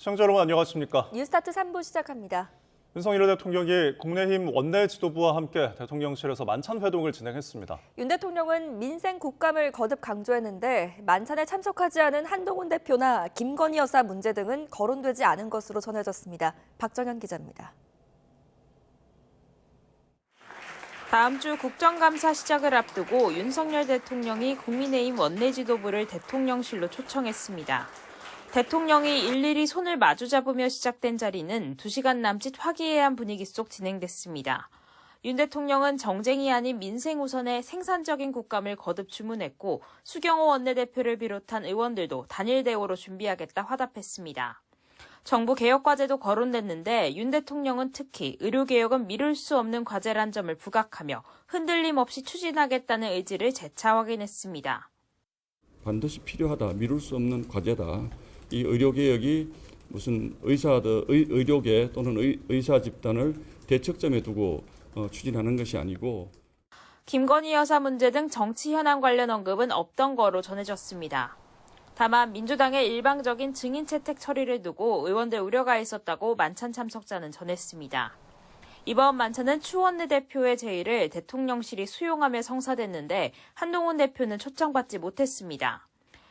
시청자 여러분 안녕하십니까? 뉴스타트 3부 시작합니다. 윤석열 대통령이 국민의힘 원내 지도부와 함께 대통령실에서 만찬 회동을 진행했습니다. 윤 대통령은 민생 국감을 거듭 강조했는데 만찬에 참석하지 않은 한동훈 대표나 김건희 여사 문제 등은 거론되지 않은 것으로 전해졌습니다. 박정현 기자입니다. 다음 주 국정감사 시작을 앞두고 윤석열 대통령이 국민의힘 원내 지도부를 대통령실로 초청했습니다. 대통령이 일일이 손을 마주잡으며 시작된 자리는 2시간 남짓 화기애애한 분위기 속 진행됐습니다. 윤 대통령은 정쟁이 아닌 민생 우선의 생산적인 국감을 거듭 주문했고 수경호 원내대표를 비롯한 의원들도 단일 대우로 준비하겠다 화답했습니다. 정부 개혁 과제도 거론됐는데 윤 대통령은 특히 의료개혁은 미룰 수 없는 과제란 점을 부각하며 흔들림 없이 추진하겠다는 의지를 재차 확인했습니다. 반드시 필요하다, 미룰 수 없는 과제다. 이 의료개혁이 무슨 의료계 또는 의사 집단을 대척점에 두고 추진하는 것이 아니고 김건희 여사 문제 등 정치 현안 관련 언급은 없던 거로 전해졌습니다. 다만 민주당의 일방적인 증인 채택 처리를 두고 의원들 우려가 있었다고 만찬 참석자는 전했습니다. 이번 만찬은 추 원내대표의 제의를 대통령실이 수용하며 성사됐는데 한동훈 대표는 초청받지 못했습니다.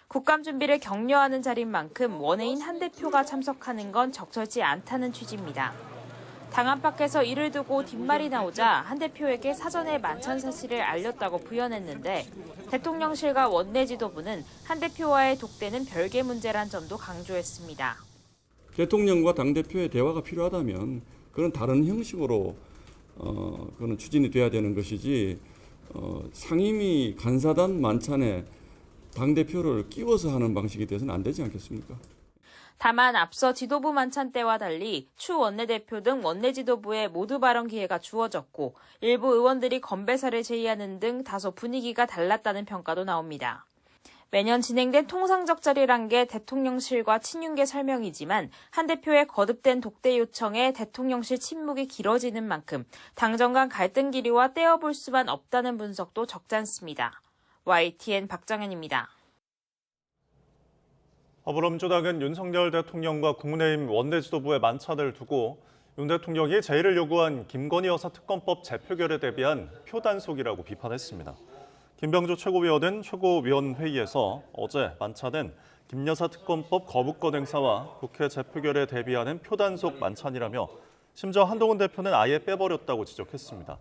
국감 준비를 격려하는 자리인 만큼 원외인 한 대표가 참석하는 건 적절치 않다는 취지입니다. 당 안팎에서 이를 두고 뒷말이 나오자 한 대표에게 사전에 만찬 사실을 알렸다고 부연했는데 대통령실과 원내 지도부는 한 대표와의 독대는 별개 문제란 점도 강조했습니다. 대통령과 당대표의 대화가 필요하다면 그건 다른 형식으로 그건 추진이 돼야 되는 것이지 상임위 간사단 만찬에 당대표를 끼워서 하는 방식이 돼서는 안 되지 않겠습니까? 다만 앞서 지도부 만찬 때와 달리 추 원내대표 등 원내 지도부에 모두 발언 기회가 주어졌고 일부 의원들이 건배사를 제의하는 등 다소 분위기가 달랐다는 평가도 나옵니다. 매년 진행된 통상적 자리란 게 대통령실과 친윤계 설명이지만 한 대표의 거듭된 독대 요청에 대통령실 침묵이 길어지는 만큼 당정 간 갈등 기류와 떼어볼 수만 없다는 분석도 적잖습니다. YTN 박정현입니다. 더불어민주당은 윤석열 대통령과 국민의힘 원내 지도부의 만찬을 두고 윤 대통령이 제의를 요구한 김건희 여사 특검법 재표결에 대비한 표 단속이라고 비판했습니다. 김병조 최고위원은 최고위원회의에서 어제 만찬은 김 여사 특검법 거부권 행사와 국회 재표결에 대비하는 표 단속 만찬이라며 심지어 한동훈 대표는 아예 빼버렸다고 지적했습니다.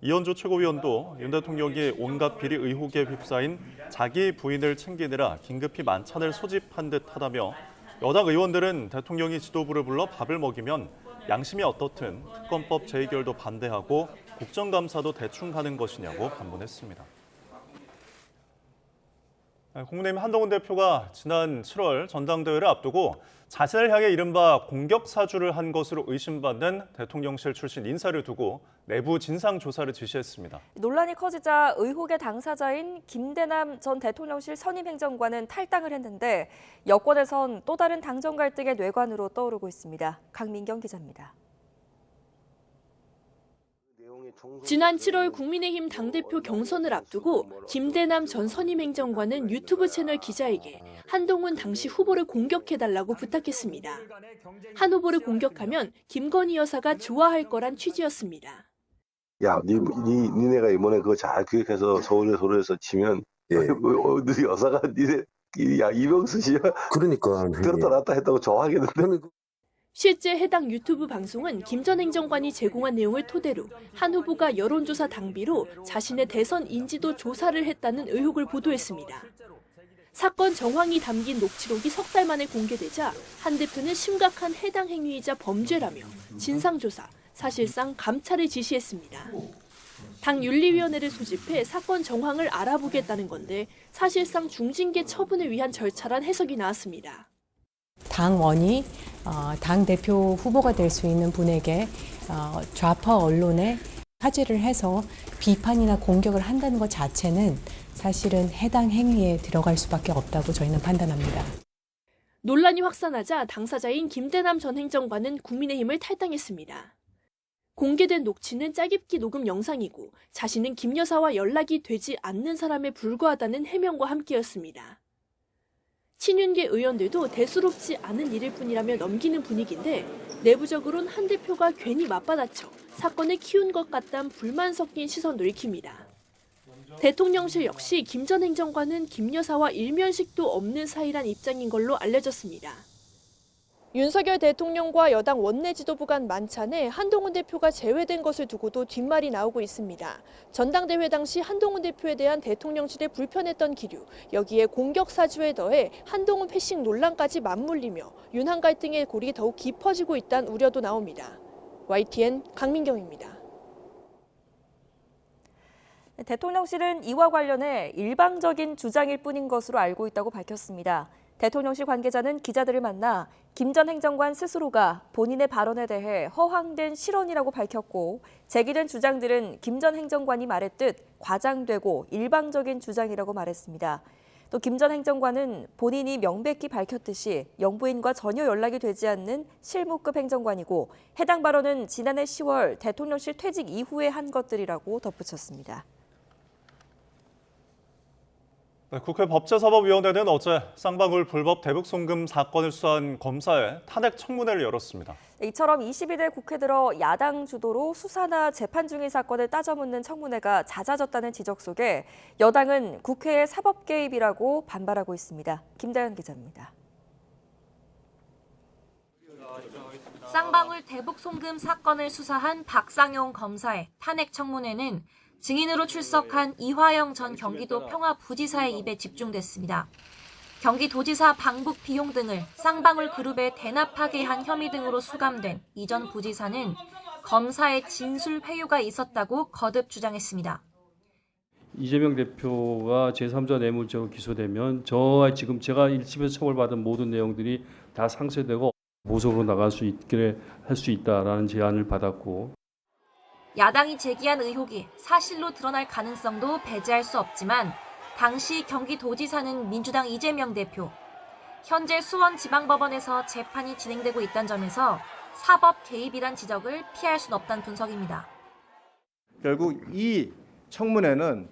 이현주 최고위원도 윤 대통령이 온갖 비리 의혹에 휩싸인 자기 부인을 챙기느라 긴급히 만찬을 소집한 듯하다며 여당 의원들은 대통령이 지도부를 불러 밥을 먹이면 양심이 어떻든 특검법 재의결도 반대하고 국정감사도 대충 하는 것이냐고 반문했습니다. 국민의힘 한동훈 대표가 지난 7월 전당대회를 앞두고 자신을 향해 이른바 공격 사주를 한 것으로 의심받는 대통령실 출신 인사를 두고 내부 진상조사를 지시했습니다. 논란이 커지자 의혹의 당사자인 김대남 전 대통령실 선임행정관은 탈당을 했는데 여권에선 또 다른 당정 갈등의 뇌관으로 떠오르고 있습니다. 강민경 기자입니다. 지난 7월 국민의힘 당대표 경선을 앞두고 김대남 전 선임행정관은 유튜브 채널 기자에게 한동훈 당시 후보를 공격해달라고 부탁했습니다. 한 후보를 공격하면 김건희 여사가 좋아할 거란 취지였습니다. 야, 니네가 이번에 그거 잘 기획해서 서울에서 치면 너 여사가 야 이병수 씨야? 그러니까 들었다 놨다 했다고 좋아하겠는데. 실제 해당 유튜브 방송은 김 전 행정관이 제공한 내용을 토대로 한 후보가 여론조사 당비로 자신의 대선 인지도 조사를 했다는 의혹을 보도했습니다. 사건 정황이 담긴 녹취록이 석 달 만에 공개되자 한 대표는 심각한 해당 행위이자 범죄라며 진상조사, 사실상 감찰을 지시했습니다. 당 윤리위원회를 소집해 사건 정황을 알아보겠다는 건데 사실상 중징계 처분을 위한 절차란 해석이 나왔습니다. 당원이 당대표 후보가 될 수 있는 분에게 좌파 언론에 화제를 해서 비판이나 공격을 한다는 것 자체는 사실은 해당 행위에 들어갈 수밖에 없다고 저희는 판단합니다. 논란이 확산하자 당사자인 김대남 전 행정관은 국민의힘을 탈당했습니다. 공개된 녹취는 짜깁기 녹음 영상이고 자신은 김 여사와 연락이 되지 않는 사람에 불과하다는 해명과 함께였습니다. 친윤계 의원들도 대수롭지 않은 일일 뿐이라며 넘기는 분위기인데 내부적으로는 한 대표가 괜히 맞받아쳐 사건을 키운 것 같다는 불만 섞인 시선도 읽힙니다. 대통령실 역시 김 전 행정관은 김 여사와 일면식도 없는 사이란 입장인 걸로 알려졌습니다. 윤석열 대통령과 여당 원내 지도부 간 만찬에 한동훈 대표가 제외된 것을 두고도 뒷말이 나오고 있습니다. 전당대회 당시 한동훈 대표에 대한 대통령실의 불편했던 기류, 여기에 공격 사주에 더해 한동훈 패싱 논란까지 맞물리며 윤한 갈등의 골이 더욱 깊어지고 있다는 우려도 나옵니다. YTN 강민경입니다. 대통령실은 이와 관련해 일방적인 주장일 뿐인 것으로 알고 있다고 밝혔습니다. 대통령실 관계자는 기자들을 만나 김 전 행정관 스스로가 본인의 발언에 대해 허황된 실언이라고 밝혔고 제기된 주장들은 김 전 행정관이 말했듯 과장되고 일방적인 주장이라고 말했습니다. 또 김 전 행정관은 본인이 명백히 밝혔듯이 영부인과 전혀 연락이 되지 않는 실무급 행정관이고 해당 발언은 지난해 10월 대통령실 퇴직 이후에 한 것들이라고 덧붙였습니다. 네, 국회 법제사법위원회는 어제 쌍방울 불법 대북 송금 사건을 수사한 검사의 탄핵 청문회를 열었습니다. 이처럼 22대 국회 들어 야당 주도로 수사나 재판 중인 사건을 따져묻는 청문회가 잦아졌다는 지적 속에 여당은 국회의 사법 개입이라고 반발하고 있습니다. 김다연 기자입니다. 쌍방울 대북 송금 사건을 수사한 박상용 검사의 탄핵 청문회는 증인으로 출석한 이화영 전 경기도 평화부지사의 입에 집중됐습니다. 경기도지사 방북 비용 등을 쌍방울 그룹에 대납하게 한 혐의 등으로 수감된 이 전 부지사는 검사의 진술 회유가 있었다고 거듭 주장했습니다. 이재명 대표가 제3자 뇌물죄로 기소되면 저와 지금 제가 1심에서 처벌받은 모든 내용들이 다 상쇄되고 보석으로 나갈 수 있게 할 수 있다라는 제안을 받았고, 야당이 제기한 의혹이 사실로 드러날 가능성도 배제할 수 없지만 당시 경기도지사는 민주당 이재명 대표, 현재 수원지방법원에서 재판이 진행되고 있다는 점에서 사법 개입이란 지적을 피할 수는 없다는 분석입니다. 결국 이 청문회는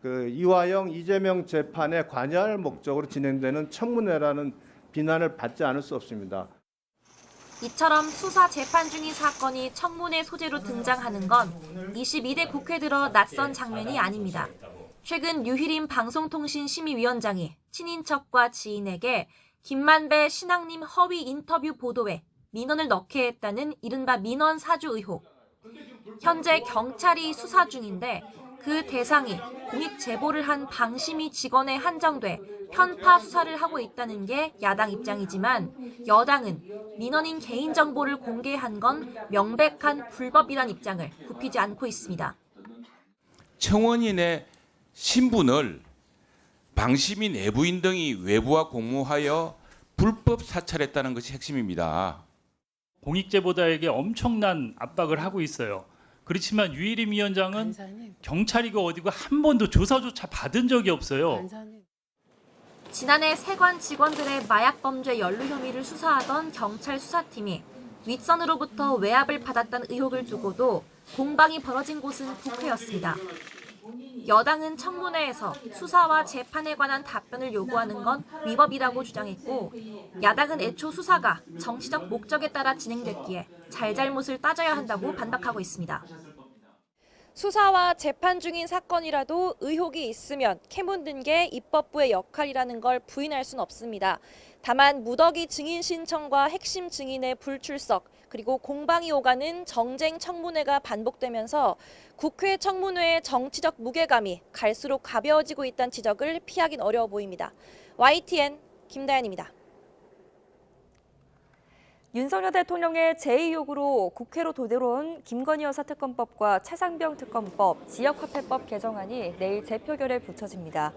이화영, 이재명 재판에 관여할 목적으로 진행되는 청문회라는 비난을 받지 않을 수 없습니다. 이처럼 수사 재판 중인 사건이 청문회 소재로 등장하는 건 22대 국회 들어 낯선 장면이 아닙니다. 최근 유희림 방송통신심의위원장이 친인척과 지인에게 김만배 신앙님 허위 인터뷰 보도에 민원을 넣게 했다는 이른바 민원 사주 의혹. 현재 경찰이 수사 중인데 그 대상이 공익 제보를 한 방심위 직원에 한정돼 편파 수사를 하고 있다는 게 야당 입장이지만 여당은 민원인 개인정보를 공개한 건 명백한 불법이란 입장을 굽히지 않고 있습니다. 청원인의 신분을 방심위 내부인 등이 외부와 공모하여 불법 사찰했다는 것이 핵심입니다. 공익제보자에게 엄청난 압박을 하고 있어요. 그렇지만 유일임 위원장은 경찰이고 어디고 한 번도 조사조차 받은 적이 없어요. 지난해 세관 직원들의 마약 범죄 연루 혐의를 수사하던 경찰 수사팀이 윗선으로부터 외압을 받았다는 의혹을 두고도 공방이 벌어진 곳은 국회였습니다. 여당은 청문회에서 수사와 재판에 관한 답변을 요구하는 건 위법이라고 주장했고, 야당은 애초 수사가 정치적 목적에 따라 진행됐기에 잘잘못을 따져야 한다고 반박하고 있습니다. 수사와 재판 중인 사건이라도 의혹이 있으면 캐묻는 게 입법부의 역할이라는 걸 부인할 수는 없습니다. 다만 무더기 증인 신청과 핵심 증인의 불출석, 그리고 공방이 오가는 정쟁 청문회가 반복되면서 국회 청문회의 정치적 무게감이 갈수록 가벼워지고 있다는 지적을 피하긴 어려워 보입니다. YTN 김다연입니다. 윤석열 대통령의 제2요구로 국회로 들어온 김건희 여사 특검법과 최상병 특검법, 지역화폐법 개정안이 내일 재표결에 붙여집니다.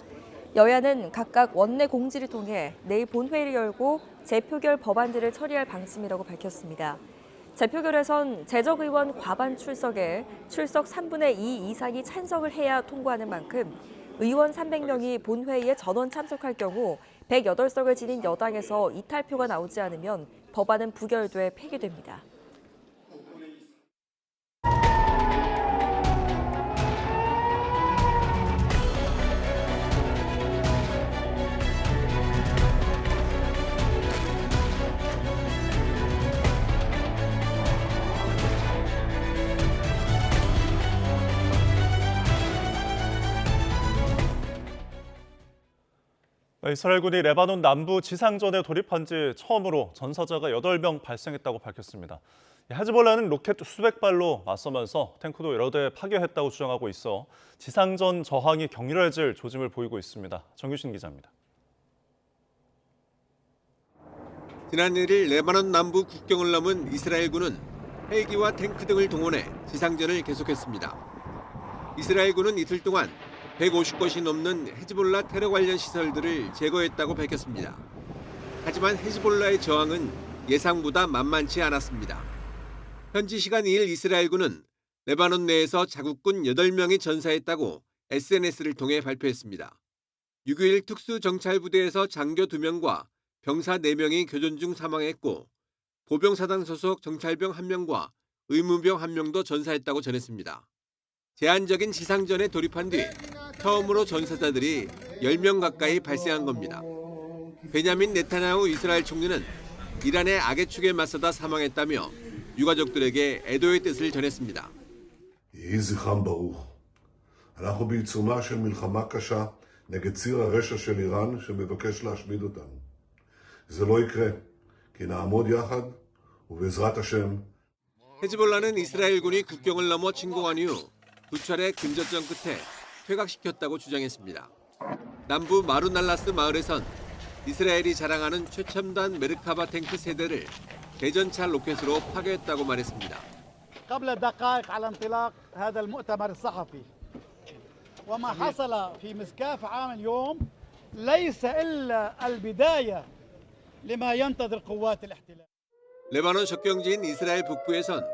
여야는 각각 원내 공지를 통해 내일 본회의를 열고 재표결 법안들을 처리할 방침이라고 밝혔습니다. 재표결에선 재적의원 과반 출석에 출석 3분의 2 이상이 찬성을 해야 통과하는 만큼 의원 300명이 본회의에 전원 참석할 경우 108석을 지닌 여당에서 이탈표가 나오지 않으면 법안은 부결돼 폐기됩니다. 이스라엘군이 레바논 남부 지상전에 돌입한 지 처음으로 전사자가 8명 발생했다고 밝혔습니다. 헤즈볼라는 로켓 수백 발로 맞서면서 탱크도 여러 대 파괴했다고 주장하고 있어 지상전 저항이 격렬해질 조짐을 보이고 있습니다. 정규신 기자입니다. 지난 1일 레바논 남부 국경을 넘은 이스라엘군은 헬기와 탱크 등을 동원해 지상전을 계속했습니다. 이스라엘군은 이틀 동안 150곳이 넘는 헤즈볼라 테러 관련 시설들을 제거했다고 밝혔습니다. 하지만 헤즈볼라의 저항은 예상보다 만만치 않았습니다. 현지 시간 2일 이스라엘군은 레바논 내에서 자국군 8명이 전사했다고 SNS를 통해 발표했습니다. 6.21 특수정찰부대에서 장교 2명과 병사 4명이 교전 중 사망했고 보병사단 소속 정찰병 1명과 의무병 1명도 전사했다고 전했습니다. 제한적인 지상전에 돌입한 뒤 처음으로 전사자들이 10명 가까이 발생한 겁니다. 베냐민 네타냐후 이스라엘 총리는 이란의 악의 축에 맞서다 사망했다며 유가족들에게 애도의 뜻을 전했습니다. יהי זכרם ברוך. אנחנו בעיצומה של מלחמה קשה נגד ציר הרשע של איראן שמבקש להשמיד אותנו. זה לא יקרה, כי נעמוד יחד ובעזרת השם. 헤즈볼라는 이스라엘군이 국경을 넘어 침공한 이후 두 차례 근접전 끝에 퇴각시켰다고 주장했습니다. 남부 마루날라스 마을에선 이스라엘이 자랑하는 최첨단 메르카바 탱크 세대를 대전차 로켓으로 파괴했다고 말했습니다. قبل دقائق على انطلاق هذا المؤتمر الصحفي وما حصل في مسكاف عام اليوم ليس إلا البداية لما ينتظر قوات الاحتلال. 레바논 접경지인 이스라엘 북부에선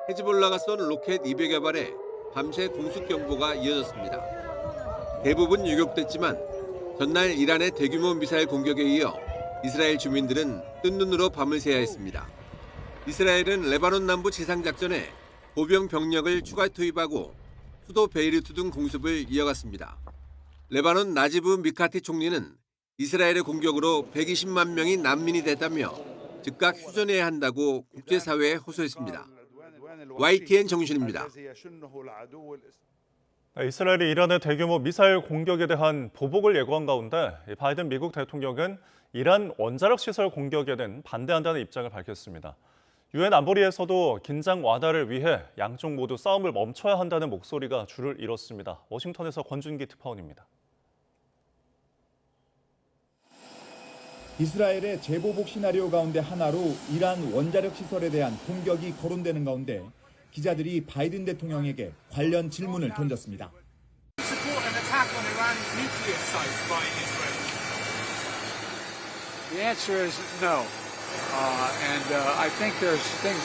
헤즈볼라가 쏜 로켓 200여 발에 밤새 공습 경보가 이어졌습니다. 대부분 유격됐지만 전날 이란의 대규모 미사일 공격에 이어 이스라엘 주민들은 뜬 눈으로 밤을 새야 했습니다. 이스라엘은 레바논 남부 지상작전에 보병 병력을 추가 투입하고 수도 베이루트 등 공습을 이어갔습니다. 레바논 나지브 미카티 총리는 이스라엘의 공격으로 120만 명이 난민이 됐다며 즉각 휴전해야 한다고 국제사회에 호소했습니다. YTN 정신입니다. 이스라엘이 이란의 대규모 미사일 공격에 대한 보복을 예고한 가운데 바이든 미국 대통령은 이란 원자력 시설 공격에는 반대한다는 입장을 밝혔습니다. 유엔 안보리에서도 긴장 완화를 위해 양쪽 모두 싸움을 멈춰야 한다는 목소리가 줄을 이뤘습니다. 워싱턴에서 권준기 특파원입니다. 이스라엘의 재보복 시나리오 가운데 하나로 이란 원자력 시설에 대한 공격이 거론되는 가운데 기자들이 바이든 대통령에게 관련 질문을 던졌습니다. The answer is no, I think there's things,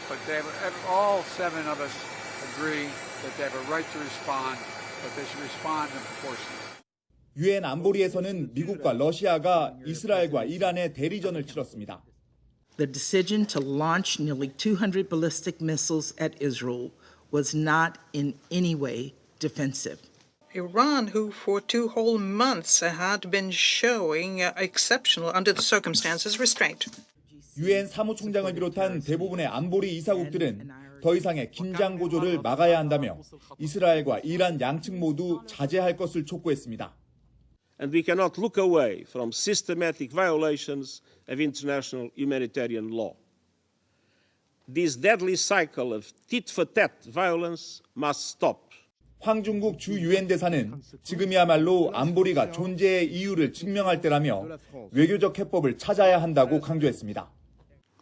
but all 7 of us agree that they have a right to respond, but they should respond in proportion. 유엔 안보리에서는 미국과 러시아가 이스라엘과 이란의 대리전을 치렀습니다. The decision to launch nearly 200 ballistic missiles at Israel was not in any way defensive. Iran, who for 2 whole months had been showing exceptional, under the circumstances, restraint. 유엔 사무총장을 비롯한 대부분의 안보리 이사국들은 더 이상의 긴장 고조를 막아야 한다며 이스라엘과 이란 양측 모두 자제할 것을 촉구했습니다. And we cannot look away from systematic violations of international humanitarian law. This deadly cycle of tit-for-tat violence must stop. 황중국 주 유엔 대사는 지금이야말로 안보리가 존재의 이유를 증명할 때라며 외교적 해법을 찾아야 한다고 강조했습니다.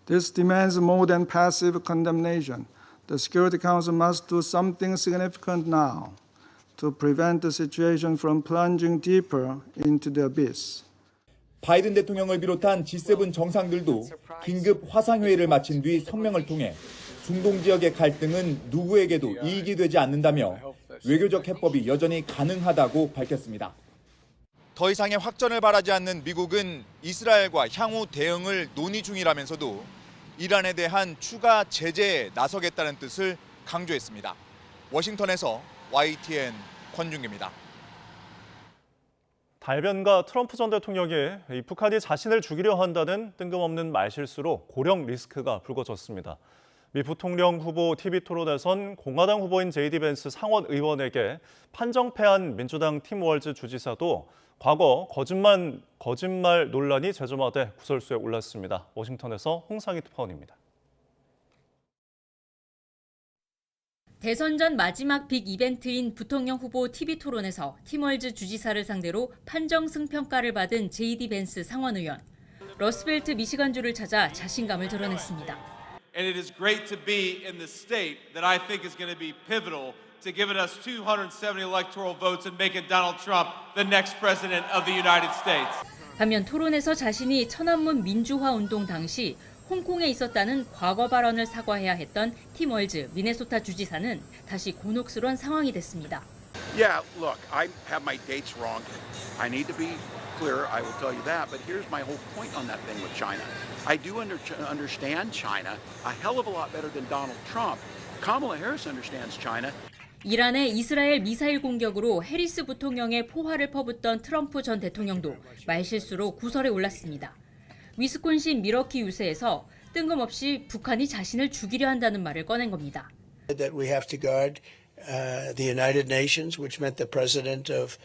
This demands more than passive condemnation. The Security Council must do something significant now to prevent the situation from plunging deeper into the abyss. 바이든 대통령을 비롯한 G7 정상들도 긴급 화상회의를 마친 뒤 성명을 통해 중동 지역의 갈등은 누구에게도 이익이 되지 않는다며 외교적 해법이 여전히 가능하다고 밝혔습니다. 더 이상의 확전을 바라지 않는 미국은 이스라엘과 향후 대응을 논의 중이라면서도 이란에 대한 추가 제재에 나서겠다는 뜻을 강조했습니다. 워싱턴에서 YTN 권준기입니다. 달변가 트럼프 전 대통령이 북한이 자신을 죽이려 한다는 뜬금없는 말실수로 고령 리스크가 불거졌습니다. 미 부통령 후보 TV 토론에선 공화당 후보인 제이디 벤스 상원 의원에게 판정 패한 민주당 팀 월즈 주지사도 과거 거짓말 논란이 재점화돼 구설수에 올랐습니다. 워싱턴에서 홍상희 특파원입니다. 대선 전 마지막 빅 이벤트인 부통령 후보 TV 토론에서 팀 월즈 주지사를 상대로 판정 승평가를 받은 제이디 벤스 상원 의원. 러스벨트 미시건주를 찾아 자신감을 드러냈습니다. And it is great to be in the state that I think is going to be pivotal to giving us 270 electoral votes and making Donald Trump the next president of the United States. 반면 토론에서 자신이 천안문 민주화 운동 당시 홍콩에 있었다는 과거 발언을 사과해야 했던 팀 월즈 미네소타 주지사는 다시 곤혹스러운 상황이 됐습니다. Yeah, look, I have my dates wrong. I need to be clear, I will tell you that, but here's my whole point on that thing with China. I do understand China a hell of a lot better than Donald Trump. Kamala Harris understands China. 이란의 이스라엘 미사일 공격으로 해리스 부통령의 포화를 퍼붓던 트럼프 전 대통령도 말실수로 구설에 올랐습니다. 위스콘신 미러키 유세에서 뜬금없이 북한이 자신을 죽이려 한다는 말을 꺼낸 겁니다. That we have to guard the United Nations, which meant the president of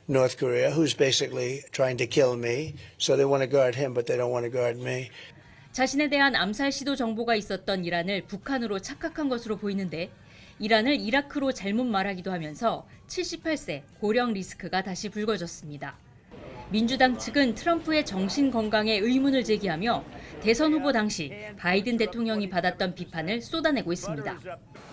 North Korea, who's basically trying to kill me. So they want to guard him, but they don't want to guard me. 자신에 대한 암살 시도 정보가 있었던 이란을 북한으로 착각한 것으로 보이는데 이란을 이라크로 잘못 말하기도 하면서 78세 고령 리스크가 다시 불거졌습니다. 민주당 측은 트럼프의 정신 건강에 의문을 제기하며 대선 후보 당시 바이든 대통령이 받았던 비판을 쏟아내고 있습니다.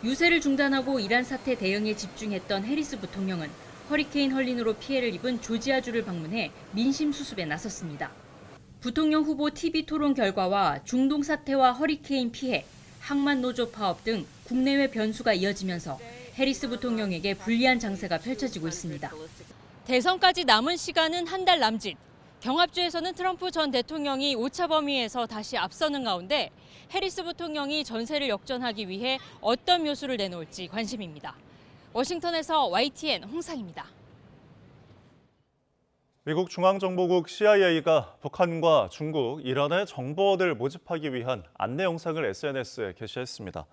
유세를 중단하고 이란 사태 대응에 집중했던 해리스 부통령은 허리케인 헐린으로 피해를 입은 조지아주를 방문해 민심 수습에 나섰습니다. 부통령 후보 TV 토론 결과와 중동 사태와 허리케인 피해, 항만 노조 파업 등 국내외 변수가 이어지면서 해리스 부통령에게 불리한 장세가 펼쳐지고 있습니다. 대선까지 남은 시간은 한 달 남짓. 경합주에서는 트럼프 전 대통령이 오차 범위에서 다시 앞서는 가운데 해리스 부통령이 전세를 역전하기 위해 어떤 묘수를 내놓을지 관심입니다. 워싱턴에서 YTN 홍상입니다. 미국 중앙정보국 CIA가 북한과 중국, 이란의 정보원을 모집하기 위한 안내 영상을 SNS에 게시했습니다.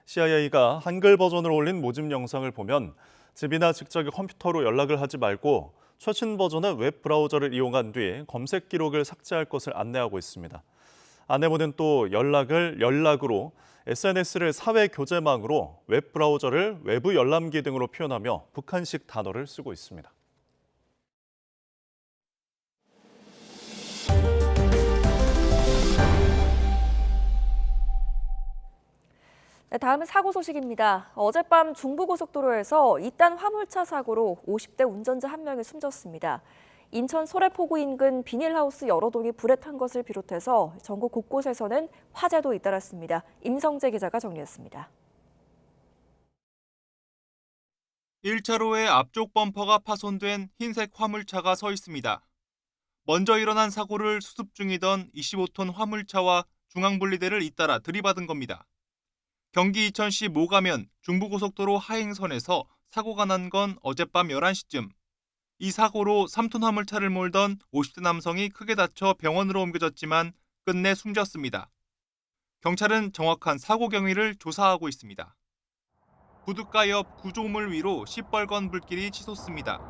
CIA가 한글 버전을 올린 모집 영상을 보면 집이나 직장의 컴퓨터로 연락을 하지 말고 최신 버전의 웹 브라우저를 이용한 뒤 검색 기록을 삭제할 것을 안내하고 있습니다. 안내문은 또 연락으로, SNS를 사회 교제망으로, 웹 브라우저를 외부 열람기 등으로 표현하며 북한식 단어를 쓰고 있습니다. 네, 다음은 사고 소식입니다. 어젯밤 중부고속도로에서 잇단 화물차 사고로 50대 운전자 한 명이 숨졌습니다. 인천 소래포구 인근 비닐하우스 여러 동이 불에 탄 것을 비롯해서 전국 곳곳에서는 화재도 잇따랐습니다. 임성재 기자가 정리했습니다. 1차로에 앞쪽 범퍼가 파손된 흰색 화물차가 서 있습니다. 먼저 일어난 사고를 수습 중이던 25톤 화물차와 중앙분리대를 잇따라 들이받은 겁니다. 경기 이천시 모가면 중부고속도로 하행선에서 사고가 난 건 어젯밤 11시쯤. 이 사고로 3톤 화물차를 몰던 50대 남성이 크게 다쳐 병원으로 옮겨졌지만 끝내 숨졌습니다. 경찰은 정확한 사고 경위를 조사하고 있습니다. 부둣가 옆 구조물 위로 시뻘건 불길이 치솟습니다.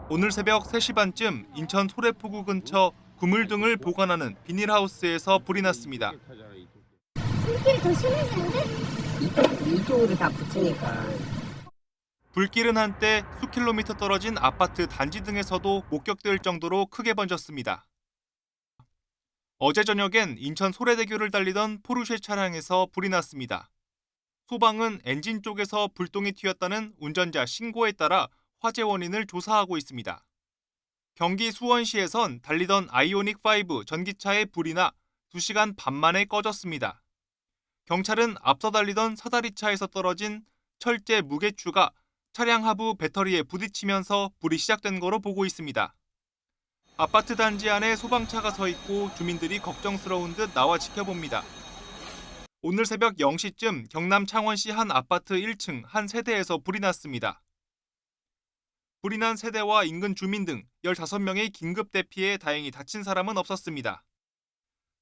오늘 새벽 3시 반쯤 인천 소래포구 근처 구물 등을 보관하는 비닐하우스에서 불이 났습니다. 불길이 더 심해지는데? 이쪽으로 다 붙으니까. 불길은 한때 수킬로미터 떨어진 아파트 단지 등에서도 목격될 정도로 크게 번졌습니다. 어제 저녁엔 인천 소래대교를 달리던 포르쉐 차량에서 불이 났습니다. 소방은 엔진 쪽에서 불똥이 튀었다는 운전자 신고에 따라 화재 원인을 조사하고 있습니다. 경기 수원시에선 달리던 아이오닉5 전기차에 불이 나 2시간 반 만에 꺼졌습니다. 경찰은 앞서 달리던 사다리차에서 떨어진 철제 무게추가 차량 하부 배터리에 부딪히면서 불이 시작된 거로 보고 있습니다. 아파트 단지 안에 소방차가 서 있고 주민들이 걱정스러운 듯 나와 지켜봅니다. 오늘 새벽 0시쯤 경남 창원시 한 아파트 1층 한 세대에서 불이 났습니다. 불이 난 세대와 인근 주민 등 15명의 긴급 대피에 다행히 다친 사람은 없었습니다.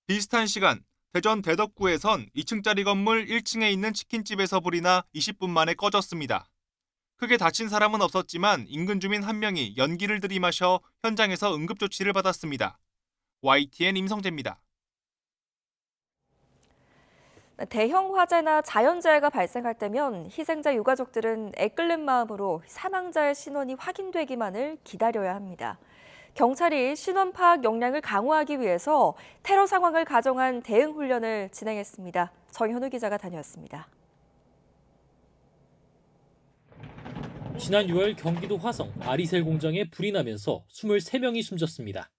비슷한 시간 대전 대덕구에선 2층짜리 건물 1층에 있는 치킨집에서 불이 나 20분 만에 꺼졌습니다. 크게 다친 사람은 없었지만 인근 주민 한 명이 연기를 들이마셔 현장에서 응급조치를 받았습니다. YTN 임성재입니다. 대형 화재나 자연재해가 발생할 때면 희생자 유가족들은 애끓는 마음으로 사망자의 신원이 확인되기만을 기다려야 합니다. 경찰이 신원 파악 역량을 강화하기 위해서 테러 상황을 가정한 대응 훈련을 진행했습니다. 정현우 기자가 다녀왔습니다. 지난 6월 경기도 화성 아리셀 공장에 불이 나면서 23명이 숨졌습니다.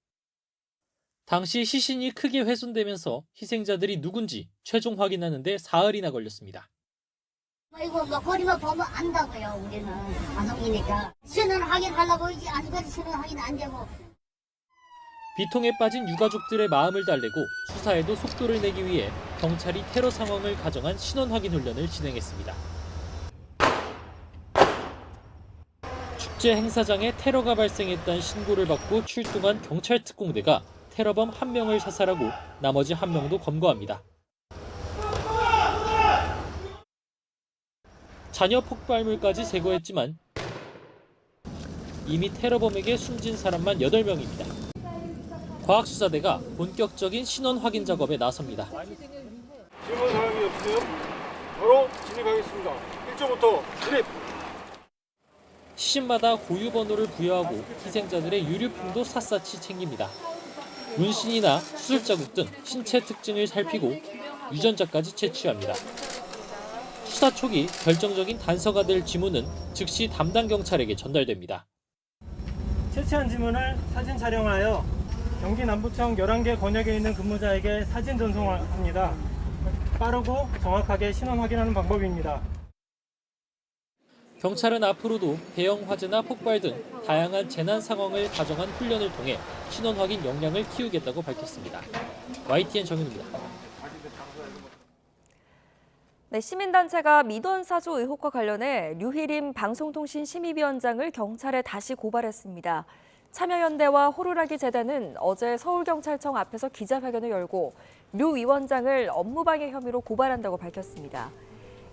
당시 시신이 크게 훼손되면서 희생자들이 누군지 최종 확인하는데 사흘이나 걸렸습니다. 이거 뭐 거리만 보면 안다고요. 우리는 화성이니까 신원 확인하려고 이제 아직까지 신원 확인 안 되고. 비통에 빠진 유가족들의 마음을 달래고 수사에도 속도를 내기 위해 경찰이 테러 상황을 가정한 신원 확인 훈련을 진행했습니다. 축제 행사장에 테러가 발생했다는 신고를 받고 출동한 경찰 특공대가 테러범 1명을 사살하고 나머지 1명도 검거합니다. 잔여 폭발물까지 제거했지만 이미 테러범에게 숨진 사람만 8명입니다. 과학수사대가 본격적인 신원 확인 작업에 나섭니다. 질문 사항이 없으면 바로 진입하겠습니다. 1조부터 진입! 시신마다 고유 번호를 부여하고 희생자들의 유류품도 샅샅이 챙깁니다. 문신이나 수술 자국 등 신체 특징을 살피고 유전자까지 채취합니다. 수사 초기 결정적인 단서가 될 지문은 즉시 담당 경찰에게 전달됩니다. 채취한 지문을 사진 촬영하여 경기 남부청 11개 권역에 있는 근무자에게 사진 전송합니다. 빠르고 정확하게 신원 확인하는 방법입니다. 경찰은 앞으로도 대형 화재나 폭발 등 다양한 재난 상황을 가정한 훈련을 통해 신원 확인 역량을 키우겠다고 밝혔습니다. YTN 정윤입니다. 네, 시민단체가 민원 사주 의혹과 관련해 류희림 방송통신심의위원장을 경찰에 다시 고발했습니다. 참여연대와 호루라기 재단은 어제 서울경찰청 앞에서 기자회견을 열고 류 위원장을 업무방해 혐의로 고발한다고 밝혔습니다.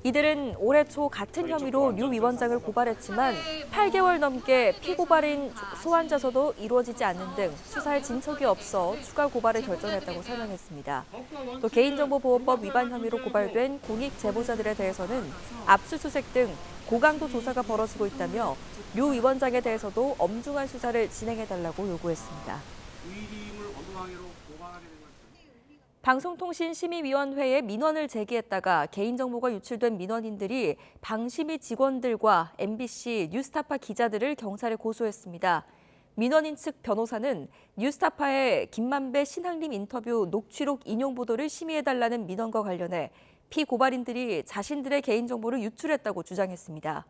이들은 올해 초 같은 혐의로 류 위원장을 고발했지만 8개월 넘게 피고발인 소환조사도 이루어지지 않는 등 수사에 진척이 없어 추가 고발을 결정했다고 설명했습니다. 또 개인정보보호법 위반 혐의로 고발된 공익 제보자들에 대해서는 압수수색 등 고강도 조사가 벌어지고 있다며 류 위원장에 대해서도 엄중한 수사를 진행해달라고 요구했습니다. 방송통신심의위원회에 민원을 제기했다가 개인정보가 유출된 민원인들이 방심위 직원들과 MBC, 뉴스타파 기자들을 경찰에 고소했습니다. 민원인 측 변호사는 뉴스타파의 김만배 신학림 인터뷰 녹취록 인용 보도를 심의해달라는 민원과 관련해 피고발인들이 자신들의 개인정보를 유출했다고 주장했습니다.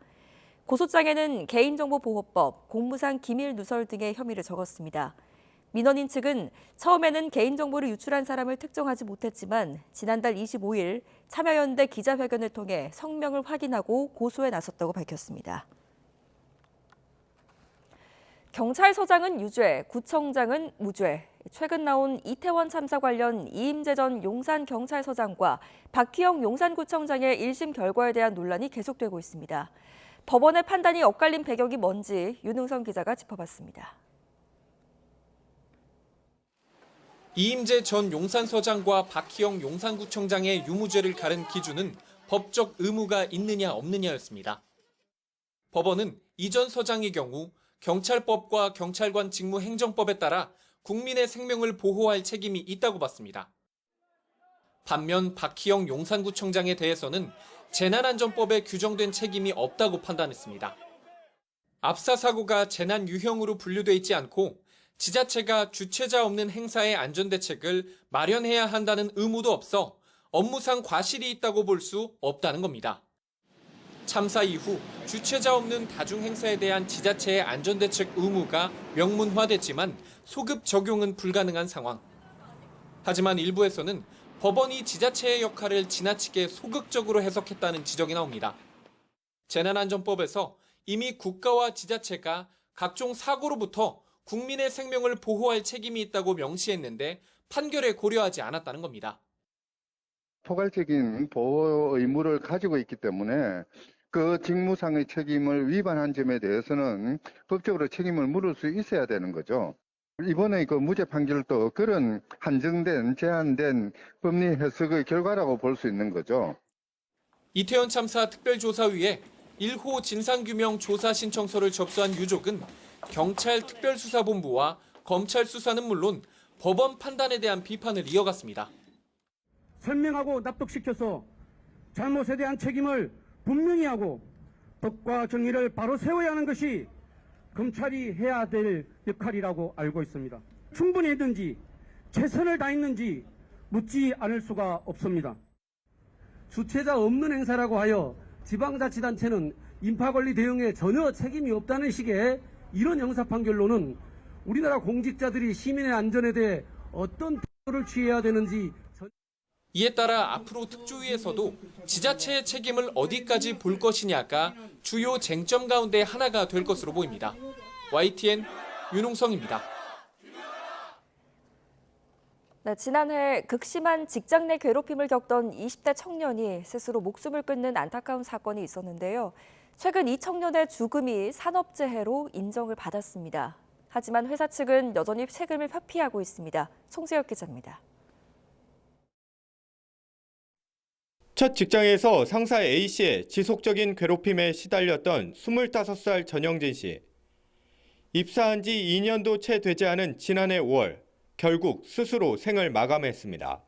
고소장에는 개인정보보호법, 공무상 기밀 누설 등의 혐의를 적었습니다. 민원인 측은 처음에는 개인정보를 유출한 사람을 특정하지 못했지만 지난달 25일 참여연대 기자회견을 통해 성명을 확인하고 고소에 나섰다고 밝혔습니다. 경찰서장은 유죄, 구청장은 무죄. 최근 나온 이태원 참사 관련 이임재 전 용산경찰서장과 박희영 용산구청장의 1심 결과에 대한 논란이 계속되고 있습니다. 법원의 판단이 엇갈린 배경이 뭔지 윤흥선 기자가 짚어봤습니다. 이임재 전 용산서장과 박희영 용산구청장의 유무죄를 가른 기준은 법적 의무가 있느냐 없느냐였습니다. 법원은 이 전 서장의 경우 경찰법과 경찰관 직무 행정법에 따라 국민의 생명을 보호할 책임이 있다고 봤습니다. 반면 박희영 용산구청장에 대해서는 재난안전법에 규정된 책임이 없다고 판단했습니다. 압사 사고가 재난 유형으로 분류돼 있지 않고 지자체가 주최자 없는 행사의 안전대책을 마련해야 한다는 의무도 없어 업무상 과실이 있다고 볼 수 없다는 겁니다. 참사 이후 주최자 없는 다중행사에 대한 지자체의 안전대책 의무가 명문화됐지만 소급 적용은 불가능한 상황. 하지만 일부에서는 법원이 지자체의 역할을 지나치게 소극적으로 해석했다는 지적이 나옵니다. 재난안전법에서 이미 국가와 지자체가 각종 사고로부터 국민의 생명을 보호할 책임이 있다고 명시했는데 판결에 고려하지 않았다는 겁니다. 포괄적인 보호 의무를 가지고 있기 때문에 그 직무상의 책임을 위반한 점에 대해서는 법적으로 책임을 물을 수 있어야 되는 거죠. 이번에 그 무죄 판결도 그런 한정된, 제한된 법리 해석의 결과라고 볼 수 있는 거죠. 이태원 참사 특별조사위에 1호 진상규명 조사 신청서를 접수한 유족은 경찰 특별수사본부와 검찰 수사는 물론 법원 판단에 대한 비판을 이어갔습니다. 설명하고 납득시켜서 잘못에 대한 책임을 분명히 하고 법과 정의를 바로 세워야 하는 것이 검찰이 해야 될 역할이라고 알고 있습니다. 충분히 했는지 최선을 다했는지 묻지 않을 수가 없습니다. 주체자 없는 행사라고 하여 지방자치단체는 인파관리 대응에 전혀 책임이 없다는 식의 이런 형사 판결로는 우리나라 공직자들이 시민의 안전에 대해 어떤 태도를 취해야 되는지 이에 따라 앞으로 특조위에서도 지자체의 책임을 어디까지 볼 것이냐가 주요 쟁점 가운데 하나가 될 것으로 보입니다. YTN 윤홍성입니다. 네, 지난해 극심한 직장 내 괴롭힘을 겪던 20대 청년이 스스로 목숨을 끊는 안타까운 사건이 있었는데요. 최근 이 청년의 죽음이 산업재해로 인정을 받았습니다. 하지만 회사 측은 여전히 책임을 회피하고 있습니다. 송세혁 기자입니다. 첫 직장에서 상사 A씨의 지속적인 괴롭힘에 시달렸던 25살 전영진 씨. 입사한 지 2년도 채 되지 않은 지난해 5월, 결국 스스로 생을 마감했습니다.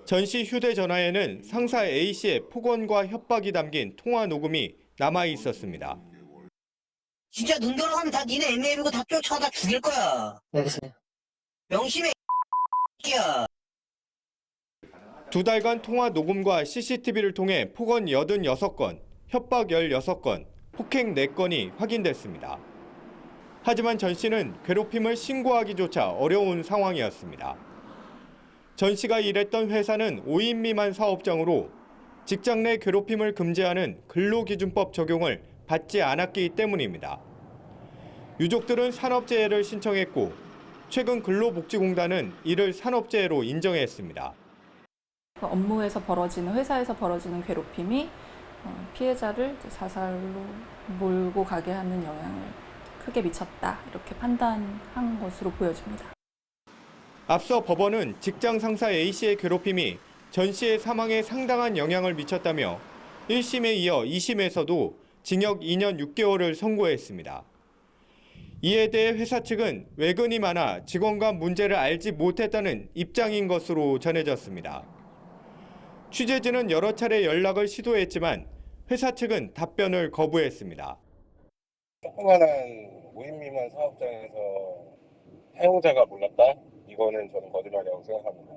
전 씨 휴대전화에는 상사 A씨의 폭언과 협박이 담긴 통화 녹음이 남아 있었습니다. 진짜 눈 돌아가면 다 니네 MAB고 다 쫓아다 죽일 거야. 알겠어요. 명심해, 야. 2달간 통화 녹음과 CCTV를 통해 폭언 86건, 협박 16건, 폭행 4건이 확인됐습니다. 하지만 전 씨는 괴롭힘을 신고하기조차 어려운 상황이었습니다. 전 씨가 일했던 회사는 5인 미만 사업장으로 직장 내 괴롭힘을 금지하는 근로기준법 적용을 받지 않았기 때문입니다. 유족들은 산업재해를 신청했고 최근 근로복지공단은 이를 산업재해로 인정했습니다. 업무에서 벌어지는, 회사에서 벌어지는 괴롭힘이 피해자를 자살로 몰고 가게 하는 영향을 크게 미쳤다, 이렇게 판단한 것으로 보여집니다. 앞서 법원은 직장 상사 A씨의 괴롭힘이 전 씨의 사망에 상당한 영향을 미쳤다며 1심에 이어 2심에서도 징역 2년 6개월을 선고했습니다. 이에 대해 회사 측은 외근이 많아 직원과 문제를 알지 못했다는 입장인 것으로 전해졌습니다. 취재진은 여러 차례 연락을 시도했지만 회사 측은 답변을 거부했습니다. 조그마한 5인 미만 사업장에서 사용자가 몰랐다? 이거는 저는 거짓말이라고 생각합니다.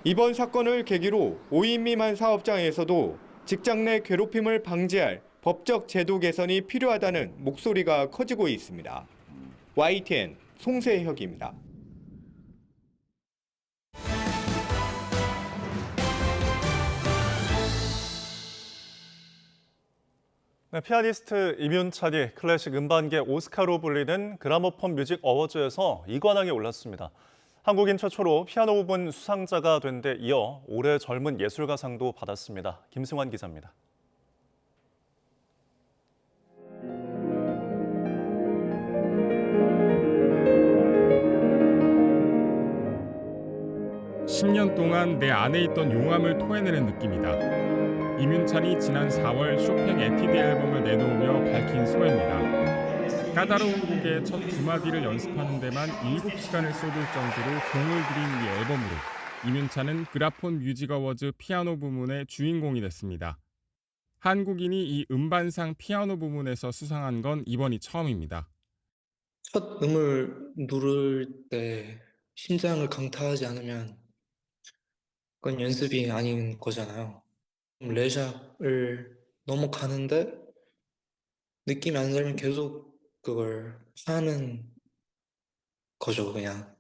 이번 사건을 계기로 5인 미만 사업장에서도 직장 내 괴롭힘을 방지할 법적 제도 개선이 필요하다는 목소리가 커지고 있습니다. YTN 송세혁입니다. 네, 피아니스트 임윤찬이 클래식 음반계 오스카로 불리는 그라모폰 뮤직 어워즈에서 2관왕에 올랐습니다. 한국인 최초로 피아노 부분 수상자가 된 데 이어 올해 젊은 예술가상도 받았습니다. 김승환 기자입니다. (10년) 동안 내 안에 있던 용암을 토해내는 느낌이다. 임윤찬이 지난 4월 쇼팽 에티드 앨범을 내놓으며 밝힌 소회입니다. 까다로운 곡의 첫 2마디를 연습하는 데만 7시간을 쏟을 정도로 공을 들인 이 앨범으로 임윤찬은 그라폰 뮤직 어워즈 피아노 부문의 주인공이 됐습니다. 한국인이 이 음반상 피아노 부문에서 수상한 건 이번이 처음입니다. 첫 음을 누를 때 심장을 강타하지 않으면 그건 연습이 아닌 거잖아요. 레샵을 넘어가는데 느낌이 안 살면 계속 그걸 하는 거죠, 그냥.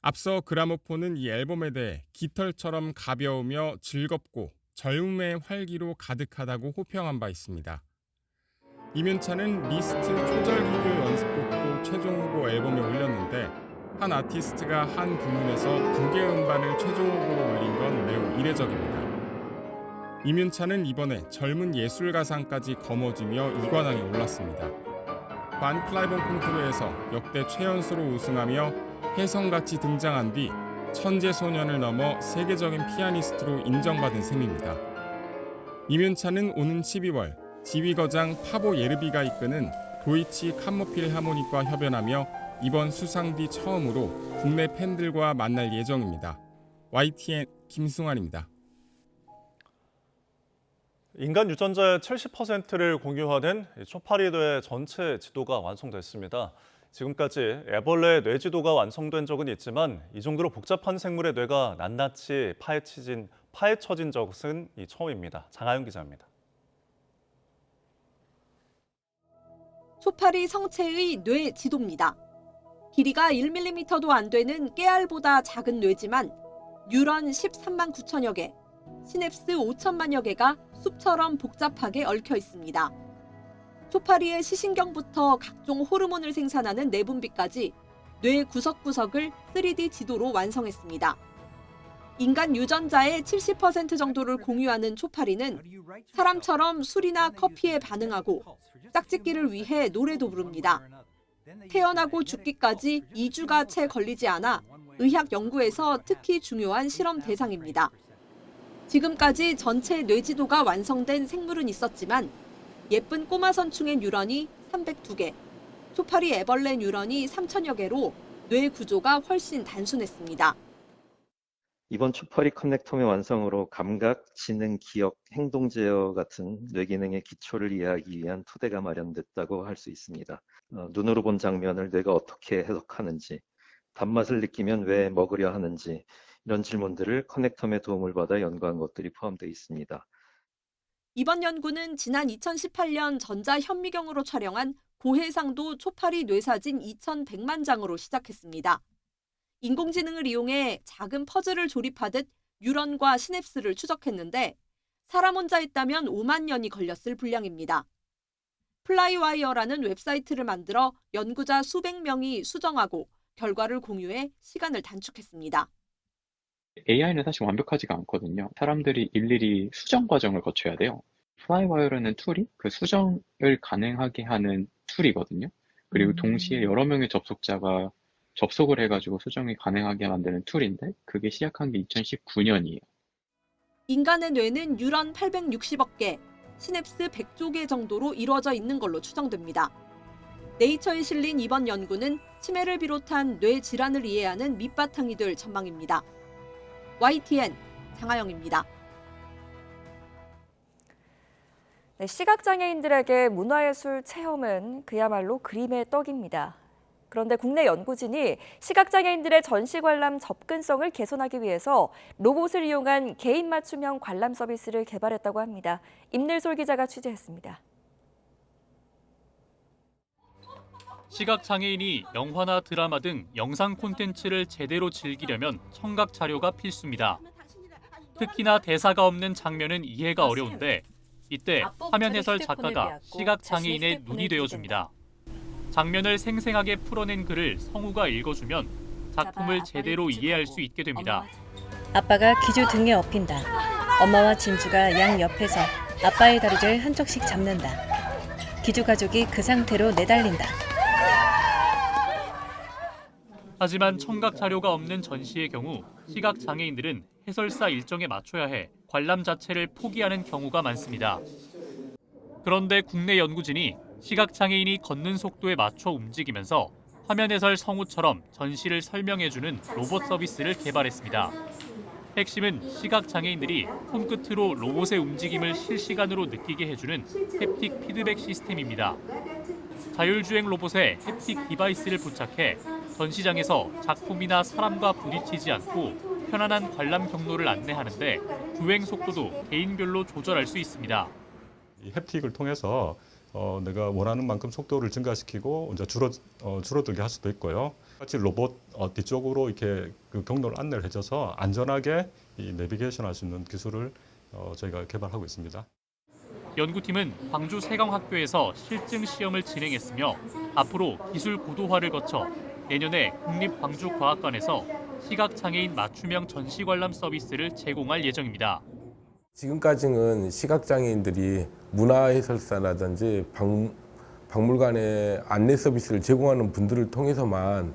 앞서 그라모폰은 이 앨범에 대해 깃털처럼 가벼우며 즐겁고 젊음의 활기로 가득하다고 호평한 바 있습니다. 임윤찬은 리스트 초절기교 연습곡도 최종 후보 앨범에 올렸는데 한 아티스트가 한 부문에서 2개 음반을 최종적으로 올린 건 매우 이례적입니다. 임윤찬은 이번에 젊은 예술가상까지 거머쥐며 2관왕에 올랐습니다. 반 클라이본 콩쿠르에서 역대 최연소로 우승하며 혜성같이 등장한 뒤 천재소년을 넘어 세계적인 피아니스트로 인정받은 셈입니다. 임윤찬은 오는 12월 지휘거장 파보 예르비가 이끄는 도이치 캄모필하모닉과 협연하며 이번 수상 뒤 처음으로 국내 팬들과 만날 예정입니다. YTN 김승환입니다. 인간 유전자의 70%를 공유하는 초파리뇌 전체 지도가 완성됐습니다. 지금까지 애벌레의 뇌 지도가 완성된 적은 있지만 이 정도로 복잡한 생물의 뇌가 낱낱이 파헤쳐진 적은 처음입니다. 장하영 기자입니다. 초파리 성체의 뇌 지도입니다. 길이가 1mm도 안 되는 깨알보다 작은 뇌지만 뉴런 13만 9천여 개, 시냅스 5천만여 개가 숲처럼 복잡하게 얽혀 있습니다. 초파리의 시신경부터 각종 호르몬을 생산하는 내분비까지 뇌 구석구석을 3D 지도로 완성했습니다. 인간 유전자의 70% 정도를 공유하는 초파리는 사람처럼 술이나 커피에 반응하고 짝짓기를 위해 노래도 부릅니다. 태어나고 죽기까지 2주가 채 걸리지 않아 의학 연구에서 특히 중요한 실험 대상입니다. 지금까지 전체 뇌지도가 완성된 생물은 있었지만 예쁜 꼬마 선충의 뉴런이 302개, 초파리 애벌레 뉴런이 3천여 개로 뇌 구조가 훨씬 단순했습니다. 이번 초파리 커넥톰의 완성으로 감각, 지능, 기억, 행동 제어 같은 뇌 기능의 기초를 이해하기 위한 토대가 마련됐다고 할 수 있습니다. 눈으로 본 장면을 뇌가 어떻게 해석하는지, 단맛을 느끼면 왜 먹으려 하는지 이런 질문들을 커넥톰의 도움을 받아 연구한 것들이 포함되어 있습니다. 이번 연구는 지난 2018년 전자현미경으로 촬영한 고해상도 초파리 뇌사진 2100만 장으로 시작했습니다. 인공지능을 이용해 작은 퍼즐을 조립하듯 뉴런과 시냅스를 추적했는데 사람 혼자 했다면 5만 년이 걸렸을 분량입니다. 플라이와이어라는 웹사이트를 만들어 연구자 수백 명이 수정하고 결과를 공유해 시간을 단축했습니다. AI는 사실 완벽하지가 않거든요. 사람들이 일일이 수정 과정을 거쳐야 돼요. 플라이와이어라는 툴이 그 수정을 가능하게 하는 툴이거든요. 그리고 동시에 여러 명의 접속자가 접속을 해가지고 수정이 가능하게 만드는 툴인데 그게 시작한 게 2019년이에요. 인간의 뇌는 뉴런 860억 개, 시냅스 100조 개 정도로 이루어져 있는 걸로 추정됩니다. 네이처에 실린 이번 연구는 치매를 비롯한 뇌 질환을 이해하는 밑바탕이 될 전망입니다. YTN 장하영입니다. 네, 시각장애인들에게 문화예술 체험은 그야말로 그림의 떡입니다. 그런데 국내 연구진이 시각장애인들의 전시 관람 접근성을 개선하기 위해서 로봇을 이용한 개인 맞춤형 관람 서비스를 개발했다고 합니다. 임늘솔 기자가 취재했습니다. 시각장애인이 영화나 드라마 등 영상 콘텐츠를 제대로 즐기려면 청각 자료가 필수입니다. 특히나 대사가 없는 장면은 이해가 어려운데 이때 화면 해설 작가가 시각장애인의 눈이 되어줍니다. 장면을 생생하게 풀어낸 글을 성우가 읽어주면 작품을 제대로 이해할 수 있게 됩니다. 아빠가 기주 등에 엎인다. 엄마와 진주가 양 옆에서 아빠의 다리를 한쪽씩 잡는다. 기주 가족이 그 상태로 내달린다. 하지만 청각 자료가 없는 전시의 경우 시각장애인들은 해설사 일정에 맞춰야 해 관람 자체를 포기하는 경우가 많습니다. 그런데 국내 연구진이 시각장애인이 걷는 속도에 맞춰 움직이면서 화면 해설 성우처럼 전시를 설명해주는 로봇 서비스를 개발했습니다. 핵심은 시각장애인들이 손끝으로 로봇의 움직임을 실시간으로 느끼게 해주는 햅틱 피드백 시스템입니다. 자율주행 로봇에 햅틱 디바이스를 부착해 전시장에서 작품이나 사람과 부딪히지 않고 편안한 관람 경로를 안내하는데 주행 속도도 개인별로 조절할 수 있습니다. 이 햅틱을 통해서 내가 원하는 만큼 속도를 증가시키고 이제 줄어들게 할 수도 있고요. 같이 로봇 뒤쪽으로 이렇게 그 경로를 안내를 해줘서 안전하게 이 내비게이션 할 수 있는 기술을 저희가 개발하고 있습니다. 연구팀은 광주 세강학교에서 실증 시험을 진행했으며 앞으로 기술 고도화를 거쳐 내년에 국립광주과학관에서 시각장애인 맞춤형 전시관람 서비스를 제공할 예정입니다. 지금까지는 시각장애인들이 문화해설사라든지 박물관의 안내 서비스를 제공하는 분들을 통해서만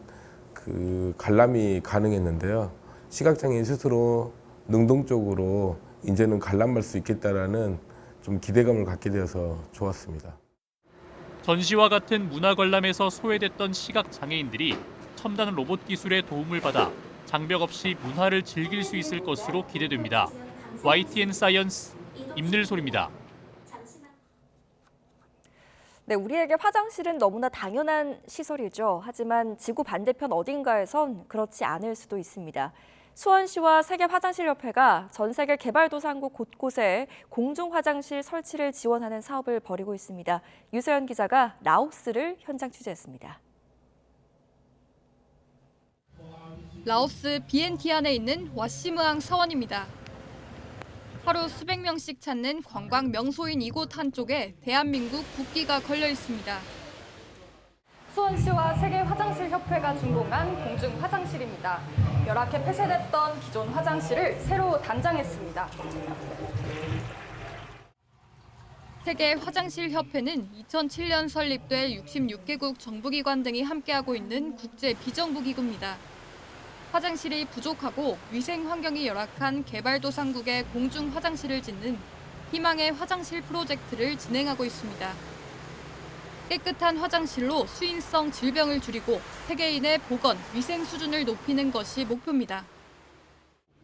그 관람이 가능했는데요. 시각장애인 스스로 능동적으로 이제는 관람할 수 있겠다라는 좀 기대감을 갖게 되어서 좋았습니다. 전시와 같은 문화 관람에서 소외됐던 시각장애인들이 첨단 로봇 기술의 도움을 받아 장벽 없이 문화를 즐길 수 있을 것으로 기대됩니다. YTN 사이언스 임늘솔입니다. 네, 우리에게 화장실은 너무나 당연한 시설이죠. 하지만 지구 반대편 어딘가에선 그렇지 않을 수도 있습니다. 수원시와 세계화장실협회가 전 세계 개발도상국 곳곳에 공중화장실 설치를 지원하는 사업을 벌이고 있습니다. 유서연 기자가 라오스를 현장 취재했습니다. 라오스 비엔티안에 있는 와시므앙 서원입니다. 하루 수백 명씩 찾는 관광 명소인 이곳 한쪽에 대한민국 국기가 걸려 있습니다. 수원시와 세계화장실협회가 준공한 공중화장실입니다. 열악해 폐쇄됐던 기존 화장실을 새로 단장했습니다. 세계화장실협회는 2007년 설립돼 66개국 정부기관 등이 함께하고 있는 국제 비정부기구입니다. 화장실이 부족하고 위생 환경이 열악한 개발도상국에 공중 화장실을 짓는 희망의 화장실 프로젝트를 진행하고 있습니다. 깨끗한 화장실로 수인성 질병을 줄이고 세계인의 보건, 위생 수준을 높이는 것이 목표입니다.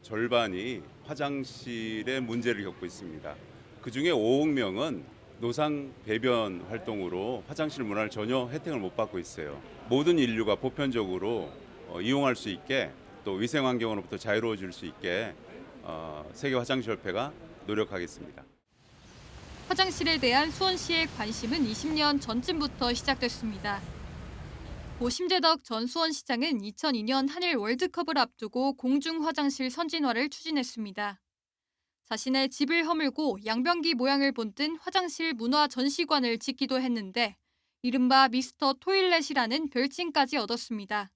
절반이 화장실의 문제를 겪고 있습니다. 그중에 5억 명은 노상 배변 활동으로 화장실 문화를 전혀 혜택을 못 받고 있어요. 모든 인류가 보편적으로 이용할 수 있게 또 위생 환경으로부터 자유로워질 수 있게 세계화장실협회가 노력하겠습니다. 화장실에 대한 수원시의 관심은 20년 전쯤부터 시작됐습니다. 고 심재덕 전 수원시장은 2002년 한일 월드컵을 앞두고 공중화장실 선진화를 추진했습니다. 자신의 집을 허물고 양변기 모양을 본뜬 화장실 문화 전시관을 짓기도 했는데 이른바 미스터 토일렛이라는 별칭까지 얻었습니다.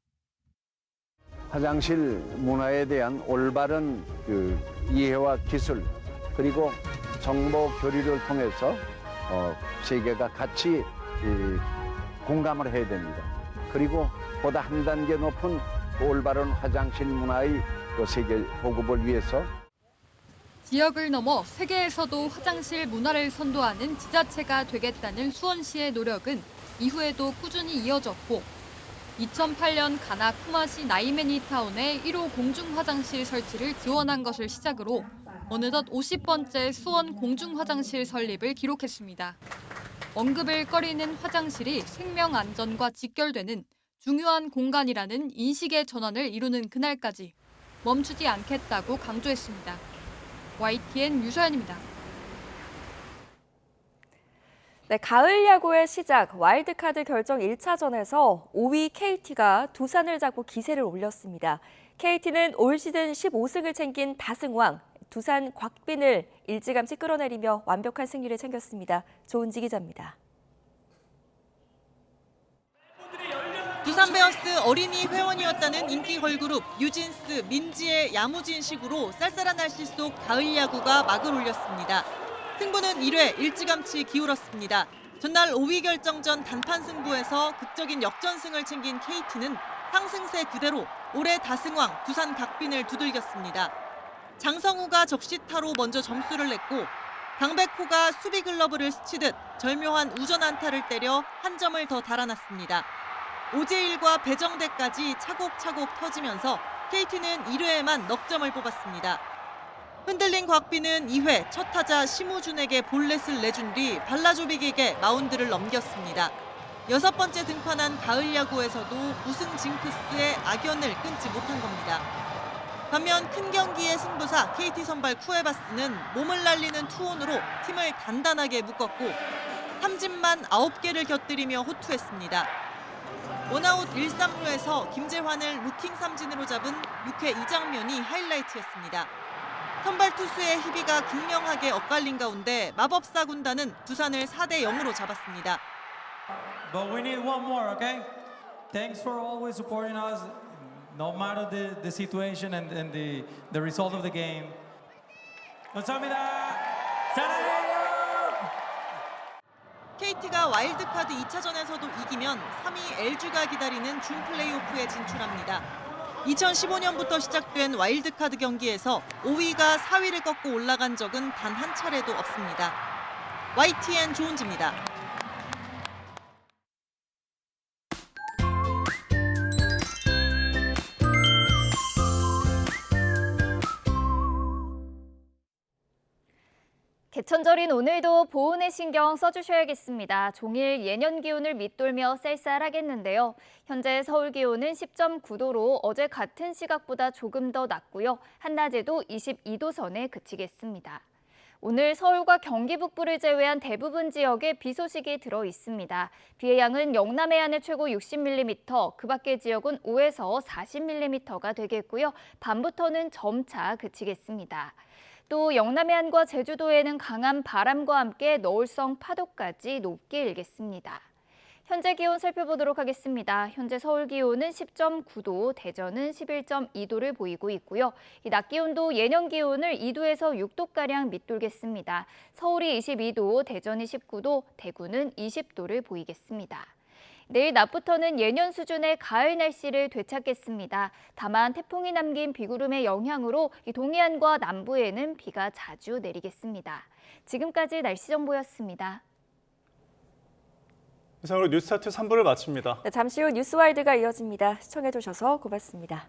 화장실 문화에 대한 올바른 이해와 기술 그리고 정보 교류를 통해서 세계가 같이 공감을 해야 됩니다. 그리고 보다 한 단계 높은 올바른 화장실 문화의 세계 보급을 위해서 지역을 넘어 세계에서도 화장실 문화를 선도하는 지자체가 되겠다는 수원시의 노력은 이후에도 꾸준히 이어졌고 2008년 가나 쿠마시 나이메니타운의 1호 공중화장실 설치를 지원한 것을 시작으로 어느덧 50번째 수원 공중화장실 설립을 기록했습니다. 언급을 꺼리는 화장실이 생명 안전과 직결되는 중요한 공간이라는 인식의 전환을 이루는 그날까지 멈추지 않겠다고 강조했습니다. YTN 유서연입니다. 네, 가을 야구의 시작 와일드카드 결정 1차전에서 5위 KT가 두산을 잡고 기세를 올렸습니다. KT는 올 시즌 15승을 챙긴 다승왕 두산 곽빈을 일찌감치 끌어내리며 완벽한 승리를 챙겼습니다. 조은지 기자입니다. 두산 베어스 어린이 회원이었다는 인기 걸그룹 뉴진스, 민지의 야무진식으로 쌀쌀한 날씨 속 가을 야구가 막을 올렸습니다. 승부는 1회 일찌감치 기울었습니다. 전날 5위 결정전 단판 승부에서 극적인 역전승을 챙긴 KT는 상승세 그대로 올해 다승왕 두산 곽빈을 두들겼습니다. 장성우가 적시타로 먼저 점수를 냈고 강백호가 수비 글러브를 스치듯 절묘한 우전 안타를 때려 한 점을 더 달아났습니다. 오재일과 배정대까지 차곡차곡 터지면서 KT는 1회에만 넉점을 뽑았습니다. 흔들린 곽빈은 2회 첫 타자 심우준에게 볼넷을 내준 뒤 발라조빅에게 마운드를 넘겼습니다. 6번째 등판한 가을 야구에서도 우승 징크스의 악연을 끊지 못한 겁니다. 반면 큰 경기의 승부사 KT 선발 쿠에바스는 몸을 날리는 투혼으로 팀을 단단하게 묶었고 삼진만 9개를 곁들이며 호투했습니다. 원아웃 1-3루에서 김재환을 루킹 삼진으로 잡은 6회 이 장면이 하이라이트였습니다. 선발 투수의 희비가 극명하게 엇갈린 가운데 마법사 군단은 두산을 4-0으로 잡았습니다. But we need one more, okay? Thanks for always supporting us, no matter the situation and the result of the game. 감사합니다. 사랑해요. KT가 와일드카드 2차전에서도 이기면 3위 LG가 기다리는 준 플레이오프에 진출합니다. 2015년부터 시작된 와일드카드 경기에서 5위가 4위를 꺾고 올라간 적은 단 한 차례도 없습니다. YTN 조은지입니다. 개천절인 오늘도 보온에 신경 써주셔야겠습니다. 종일 예년 기온을 밑돌며 쌀쌀하겠는데요. 현재 서울 기온은 10.9도로 어제 같은 시각보다 조금 더 낮고요. 한낮에도 22도 선에 그치겠습니다. 오늘 서울과 경기 북부를 제외한 대부분 지역에 비 소식이 들어 있습니다. 비의 양은 영남 해안에 최고 60mm, 그 밖의 지역은 5에서 40mm가 되겠고요. 밤부터는 점차 그치겠습니다. 또 영남 해안과 제주도에는 강한 바람과 함께 너울성 파도까지 높게 일겠습니다. 현재 기온 살펴보도록 하겠습니다. 현재 서울 기온은 10.9도, 대전은 11.2도를 보이고 있고요. 이 낮 기온도 예년 기온을 2도에서 6도가량 밑돌겠습니다. 서울이 22도, 대전이 19도, 대구는 20도를 보이겠습니다. 내일 낮부터는 예년 수준의 가을 날씨를 되찾겠습니다. 다만 태풍이 남긴 비구름의 영향으로 동해안과 남부에는 비가 자주 내리겠습니다. 지금까지 날씨 정보였습니다. 이상으로 뉴스타트 3부를 마칩니다. 잠시 후 뉴스와이드가 이어집니다. 시청해주셔서 고맙습니다.